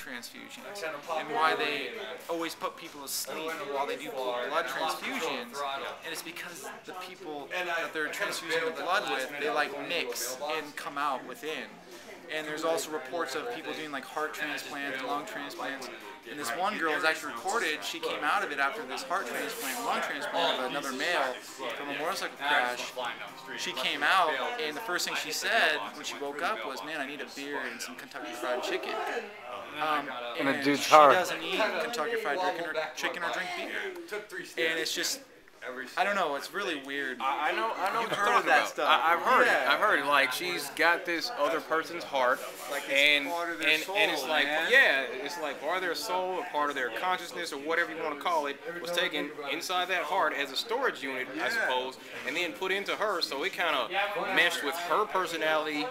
transfusion, and why they always put people to sleep while they do blood transfusions. And it's because the people that they're transfusing the blood with, they like mix and come out within. And there's also reports of people doing like heart transplants, lung transplants. And this one girl was actually recorded. She came out of it after this heart transplant, lung transplant of another male from a motorcycle crash. She came out, and the first thing she said when she woke up was, "Man, I need a beer and some Kentucky Fried Chicken." And a dude's she heart. doesn't eat Kentucky Fried Chicken or drink beer. And it's just, I don't know. It's really weird. I know. You've heard of that stuff. I've heard it. I've heard it. Like, she's got this other person's heart, like and part of their soul, it's like, man. yeah, it's like part of their soul, or part of their consciousness, or whatever you want to call it, was taken inside that heart as a storage unit, I suppose, and then put into her. So it kind of meshed with her personality,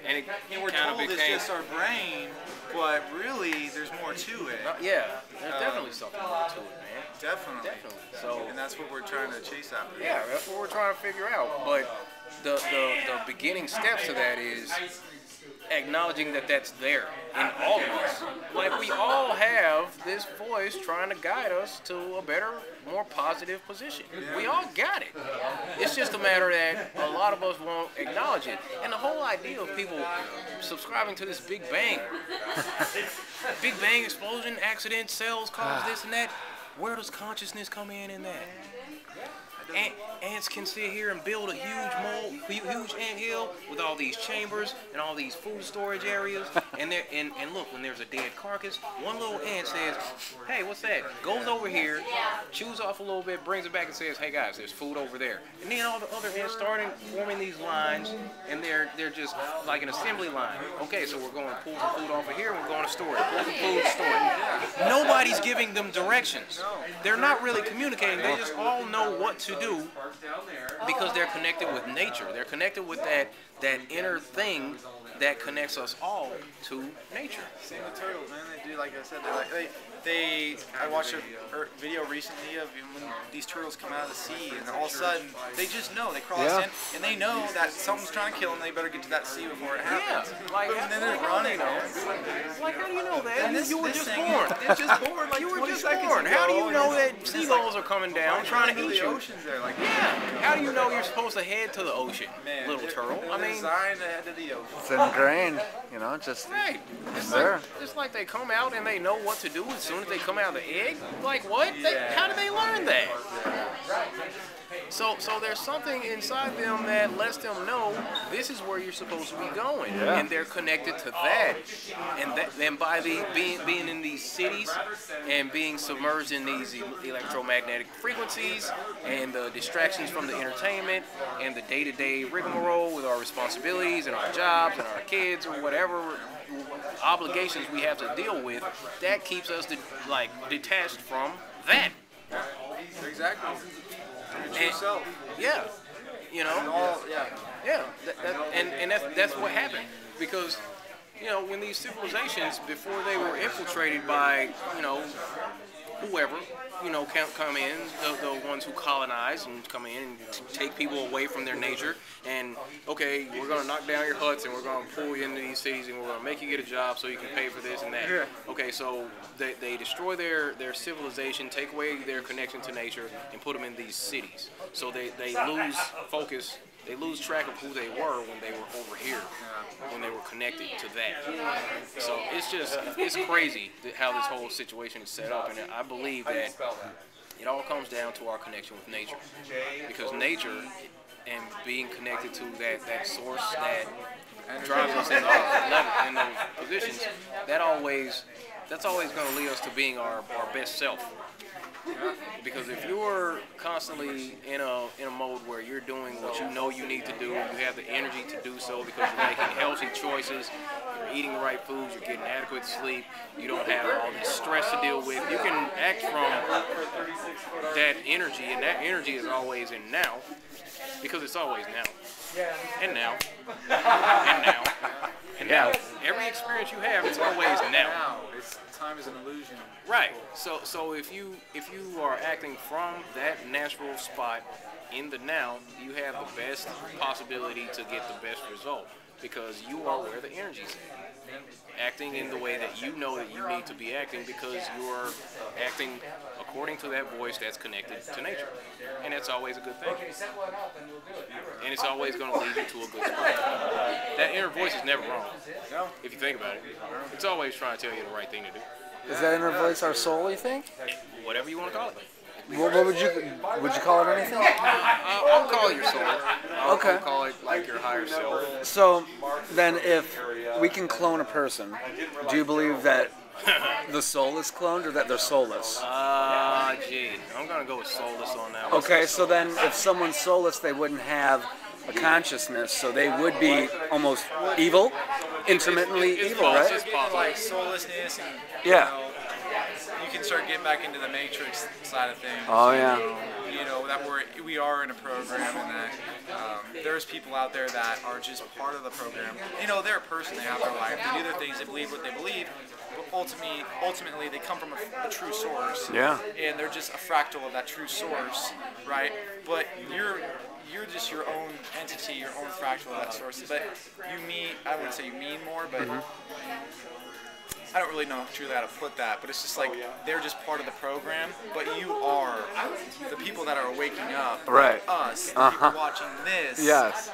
and it we're kind of told became. it's just our brain, but really, there's more to it. Yeah, there's definitely something more to it, man. Definitely. So, and that's what we're trying to chase after. yeah, that's what we're trying to figure out. But the beginning steps to that is acknowledging that that's there in all of us. Like, we all have this voice trying to guide us to a better, more positive position. We all got it. It's just a matter that a lot of us won't acknowledge it. And the whole idea of people subscribing to this Big Bang, Big Bang explosion, accident, cells cause this and that, where does consciousness come in that? Ants can sit here and build a huge ant hill with all these chambers and all these food storage areas. And look, when there's a dead carcass, one little ant says, "Hey, what's that?" Goes over here, chews off a little bit, brings it back and says, "Hey guys, there's food over there." And then all the other ants starting forming these lines, and they're just like an assembly line. Okay, so we're going to pull some food off of here, and we're going to store it. Pull some food, store it. Nobody's giving them directions. They're not really communicating. They just all know what to do because they're connected with nature. They're connected with that inner thing that connects us all to nature. Same with turtles, man. They do, like I said, I watched a video recently of when these turtles come out of the sea, and all of a sudden they just know, they cross in, and they know that something's trying to kill them. They better get to that sea before it happens. Yeah, like, and then they're running. Like, how do you know that? You were just thing born. It's just born. Like, You were 20 just seconds born. ago, How do you know and that seagulls are coming down trying to eat the you? oceans there, like, Yeah. How do you know you're supposed to head to the ocean, man, little turtle? I mean, designed to head to the ocean. It's ingrained, you know, just right. there. It's like they come out and they know what to do as soon as they come out of the egg. Like, what? How did they learn that? So there's something inside them that lets them know this is where you're supposed to be going, and they're connected to that. And by being in these cities and being submerged in these electromagnetic frequencies and the distractions from the entertainment and the day-to-day rigmarole with our responsibilities and our jobs and our kids or whatever obligations we have to deal with, that keeps us detached from that. Exactly. Your true self. Yeah, you know. Yeah. And that's what happened, because when these civilizations, before they were infiltrated by whoever come in, the ones who colonize and come in and take people away from their nature, and okay, we're gonna knock down your huts and we're gonna pull you into these cities and we're gonna make you get a job so you can pay for this and that. Okay, so they destroy their civilization, take away their connection to nature, and put them in these cities. So they lose focus. They lose track of who they were when they were over here, when they were connected to that. So it's crazy how this whole situation is set up, and I believe that it all comes down to our connection with nature. Because nature and being connected to that source that drives us in those positions, that's always going to lead us to being our best self. Because if you're constantly in a mode where you're doing what you know you need to do, and you have the energy to do so because you're making healthy choices, you're eating the right foods, you're getting adequate sleep, you don't have all this stress to deal with, you can act from that energy, and that energy is always in now, because it's always now, and now, and now, and now. Every experience you have, it's always now. Time is an illusion. Right. So if you are acting from that natural spot in the now, you have the best possibility to get the best result, because you are where the energy's at. acting in the way that you know that you need to be acting because you're acting according to that voice that's connected to nature. And that's always a good thing. And it's always going to lead you to a good spot. That inner voice is never wrong, if you think about it. It's always trying to tell you the right thing to do. Is that inner voice our soul, you think? Whatever you want to call it. What would you call it anything? I'll call it your soul. Okay. I'll call it like your higher self. So then if we can clone a person, do you believe that the soul is cloned or that they're soulless? Gee. I'm going to go with soulless on that one. Okay, so then if someone's soulless, they wouldn't have a consciousness, so they would be almost evil, intermittently evil, right? It's like soullessness and, Yeah. you can start getting back into the Matrix side of things. Oh, yeah. You know, that we are in a program and that there's people out there that are just part of the program. You know, they're a person, they have their life, they do their things, they believe what they believe, but ultimately they come from a true source. Yeah. And they're just a fractal of that true source, right? But you're just your own entity, your own fractal of that source. But I wouldn't say you mean more, but I don't really know truly how to put that, but it's just like they're just part of the program, but you are the people that are waking up, Right. us, the people watching this. Yes.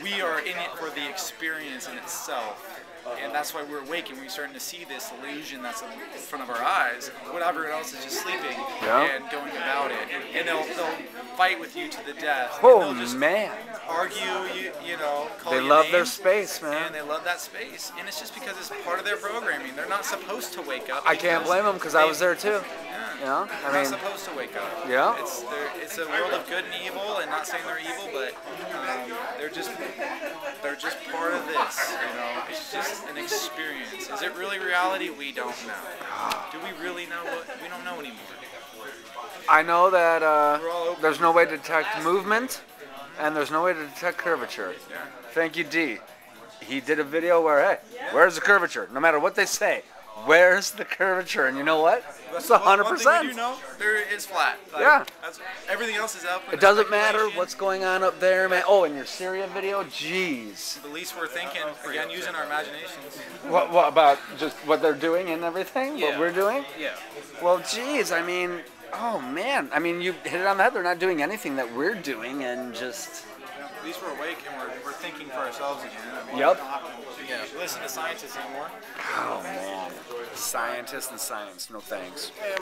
We are in it for the experience in itself. And that's why we're awake and we're starting to see this illusion that's in front of our eyes. Whatever else is just sleeping and going about it. And they'll fight with you to the death. Oh, and they'll just man. argue, you know, call They you love names, their space, man. And they love that space. And it's just because it's part of their programming. They're not supposed to wake up. I can't blame them because I was there too. Yeah. You know? They're not supposed to wake up. Yeah. It's a world of good and evil, and not saying they're evil, but they're just part of this. You know, it's just an experience. Is it really reality? We don't know. Do we really know? We don't know anymore. I know that there's no way to detect movement, and there's no way to detect curvature. Yeah. Thank you, D. He did a video where, hey, where's the curvature? No matter what they say, where's the curvature? And you know what? It's 100%. One thing we do know, there is flat. Like, Yeah. Everything else is up. It doesn't matter what's going on up there, man. Oh, in your Syria video? Jeez. The least we're thinking, again, using our imaginations. What about just what they're doing and everything? Yeah. What we're doing? Yeah. Well, geez, I mean, oh, man. I mean, you hit it on the head. They're not doing anything that we're doing and just... At least we're awake and we're thinking for ourselves again. I mean, Yep. We don't have to listen to scientists anymore. Oh, man. Scientists and science. No thanks.